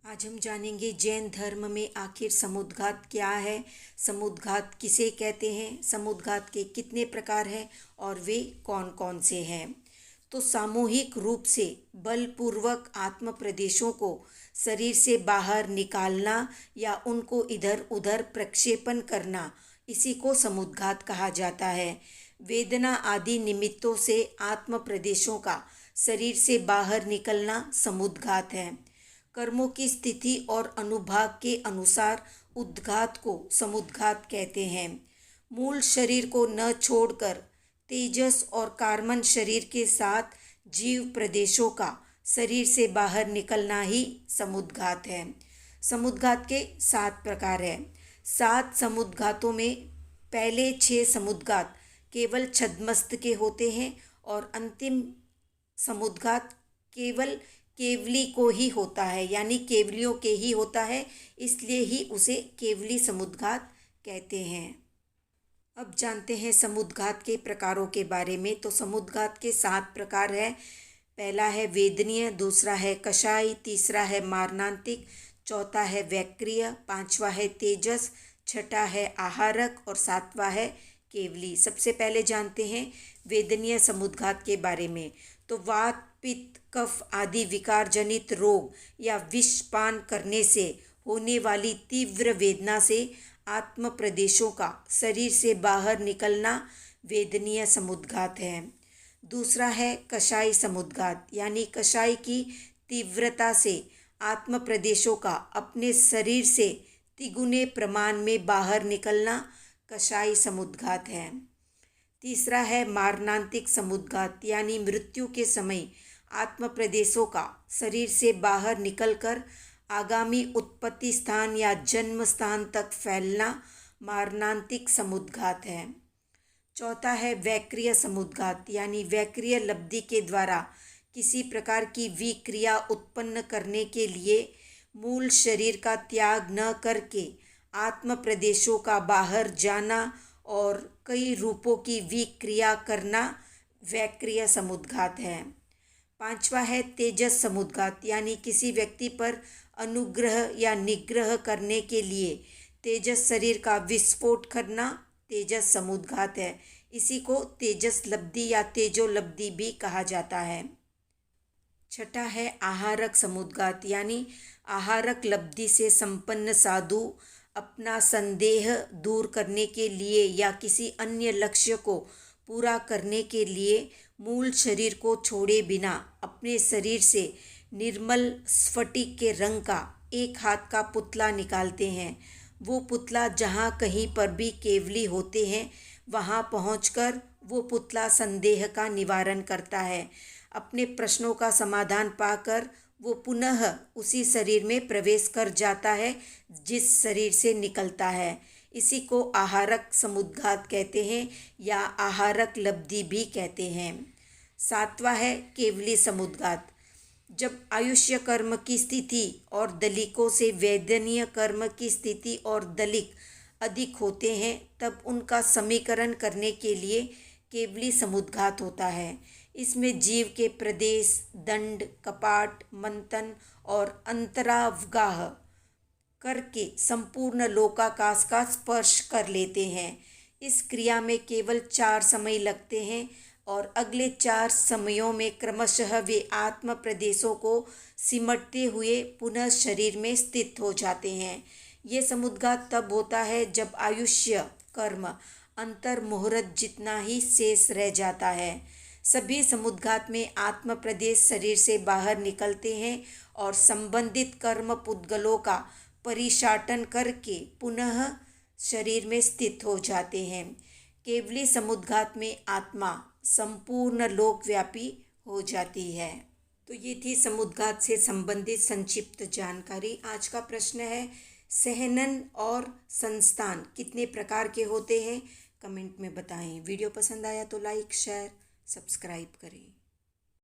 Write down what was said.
आज हम जानेंगे जैन धर्म में आखिर समुद्घात क्या है, समुद्घात किसे कहते हैं, समुद्घात के कितने प्रकार हैं और वे कौन कौन से हैं। तो सामूहिक रूप से बलपूर्वक आत्म प्रदेशों को शरीर से बाहर निकालना या उनको इधर उधर प्रक्षेपण करना, इसी को समुद्घात कहा जाता है। वेदना आदि निमित्तों से आत्म प्रदेशों का शरीर से बाहर निकलना समुद्घात है। कर्मों की स्थिति और अनुभाग के अनुसार उद्घात को समुद्घात कहते हैं। मूल शरीर को न छोड़कर तेजस और कार्बन शरीर के साथ जीव प्रदेशों का शरीर से बाहर निकलना ही समुद्घात है। समुद्घात के 7 प्रकार हैं। 7 समुद्घातों में पहले 6 समुद्घात केवल छद्मस्त के होते हैं और अंतिम समुद्घात केवल केवली को ही होता है, यानी केवलियों के ही होता है, इसलिए ही उसे केवली समुद्घात कहते हैं। अब जानते हैं समुद्घात के प्रकारों के बारे में। तो समुद्घात के 7 प्रकार है। पहला है वेदनीय, दूसरा है कषाय, तीसरा है मारणांतिक, चौथा है वैक्रिय, पांचवा है तेजस, छठा है आहारक और सातवां है केवली। सबसे पहले जानते हैं वेदनीय समुद्घात के बारे में। तो वात, पित्त, कफ आदि विकार जनित रोग या विषपान करने से होने वाली तीव्र वेदना से आत्म प्रदेशों का शरीर से बाहर निकलना वेदनीय समुद्घात है। दूसरा है कषाय समुद्घात, यानी कषाय की तीव्रता से आत्म प्रदेशों का अपने शरीर से तिगुने प्रमाण में बाहर निकलना कषाय समुद्घात है। तीसरा है मारणांतिक समुद्घात, यानी मृत्यु के समय आत्म प्रदेशों का शरीर से बाहर निकलकर आगामी उत्पत्ति स्थान या जन्म स्थान तक फैलना मारणांतिक समुद्घात है। चौथा है वैक्रिय समुद्घात, यानी वैक्रिय लब्धि के द्वारा किसी प्रकार की विक्रिया उत्पन्न करने के लिए मूल शरीर का त्याग न करके आत्म प्रदेशों का बाहर जाना और कई रूपों की विक्रिया करना वैक्रिय समुद्घात है। पांचवा है तेजस समुद्घात, यानी किसी व्यक्ति पर अनुग्रह या निग्रह करने के लिए तेजस शरीर का विस्फोट करना तेजस समुद्घात है। इसी को तेजस लब्धि या तेजोलब्धि भी कहा जाता है। छठा है आहारक समुद्घात, यानी आहारक लब्धि से संपन्न साधु अपना संदेह दूर करने के लिए या किसी अन्य लक्ष्य को पूरा करने के लिए मूल शरीर को छोड़े बिना अपने शरीर से निर्मल स्फटिक के रंग का एक हाथ का पुतला निकालते हैं। वो पुतला जहाँ कहीं पर भी केवली होते हैं वहाँ पहुँचकर वो पुतला संदेह का निवारण करता है। अपने प्रश्नों का समाधान पाकर वो पुनः उसी शरीर में प्रवेश कर जाता है जिस शरीर से निकलता है। इसी को आहारक समुद्घात कहते हैं या आहारक लब्धि भी कहते हैं। सातवां है केवली समुद्घात। जब आयुष्य कर्म की स्थिति और दलिकों से वेदनीय कर्म की स्थिति और दलिक अधिक होते हैं तब उनका समीकरण करने के लिए केवली समुद्घात होता है। इसमें जीव के प्रदेश, दंड, कपाट, मंथन और अंतरावगाह करके संपूर्ण लोकाकाश का स्पर्श कर लेते हैं। इस क्रिया में केवल 4 समय लगते हैं और अगले 4 समयों में क्रमशः वे आत्म प्रदेशों को सिमटते हुए पुनः शरीर में स्थित हो जाते हैं। ये समुद्घात तब होता है जब आयुष्य कर्म अंतर मुहूर्त जितना ही शेष रह जाता है। सभी समुद्घात में आत्म प्रदेश शरीर से बाहर निकलते हैं और संबंधित कर्म पुद्गलों का परिशाटन करके पुनः शरीर में स्थित हो जाते हैं। केवली समुद्घात में आत्मा संपूर्ण लोकव्यापी हो जाती है। तो ये थी समुद्घात से संबंधित संक्षिप्त जानकारी। आज का प्रश्न है सहनन और संस्थान कितने प्रकार के होते हैं, कमेंट में बताएं। वीडियो पसंद आया तो लाइक, शेयर, सब्सक्राइब करें।